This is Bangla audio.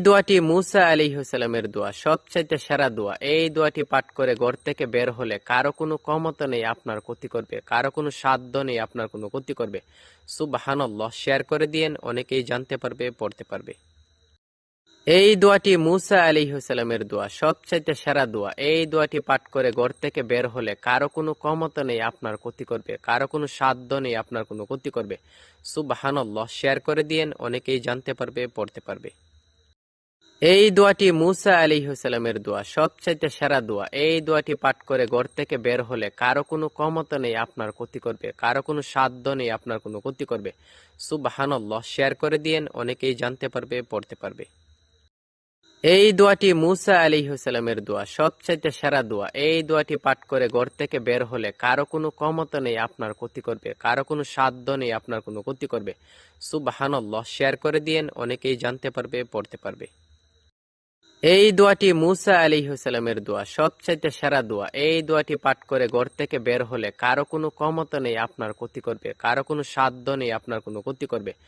দোয়াটি মুসা আলাইহিস সালামের দোয়া, সবচাইতে সেরা দোয়া। এই দোয়াটি পাঠ করে ঘর থেকে বের হলে কারো কোনো ক্ষমতা নেই আপনার ক্ষতি করবে, কারো কোনো সাধ্য নেই আপনার কোনো ক্ষতি করবে। সুবহানাল্লাহ। শেয়ার করে দিয়েন, অনেকেই জানতে পারবে, পড়তে পারবে। এই দোয়াটি মুসা আলাইহিস সালামের দোয়া, সবচাইতে সেরা দোয়া। এই দোয়াটি পাঠ করে ঘর থেকে বের হলে কারো কোনো ক্ষমতা নেই আপনার ক্ষতি করবে, কারো কোনো সাধ্য নেই আপনার কোনো ক্ষতি করবে। সুবহানাল্লাহ। শেয়ার করে দিয়েন, অনেকেই জানতে পারবে, পড়তে পারবে। এই দোয়াটি মুসা আলাইহিস সালামের দোয়া, সবচাইতে সেরা দোয়া। এই দোয়াটি পাঠ করে ঘর থেকে বের হলে কারো কোনো ক্ষমতা নেই আপনার ক্ষতি করবে, কারো কোনো সাধ্য নেই আপনার কোনো ক্ষতি করবে। সুবহানাল্লাহ। শেয়ার করে দিয়েন, অনেকেই জানতে পারবে, পড়তে পারবে। এই দোয়াটি মুসা আলাইহিস সালামের দোয়া, সবচাইতে সেরা দোয়া। এই দোয়াটি পাঠ করে ঘর থেকে বের হলে কারো কোনো ক্ষমতা নেই আপনার ক্ষতি করবে, কারো কোনো সাধ্য নেই আপনার কোনো ক্ষতি করবে। সুবহানাল্লাহ। শেয়ার করে দিয়েন, অনেকেই জানতে পারবে, পড়তে পারবে। এই দোয়াটি মুসা আলাইহিস সালামের দোয়া, সবচাইতে সেরা দোয়া। এই দোয়াটি পাঠ করে ঘর থেকে বের হলে কারো কোনো ক্ষমতা নেই আপনার ক্ষতি করবে, কারো কোনো সাধ্য নেই আপনার কোনো ক্ষতি করবে।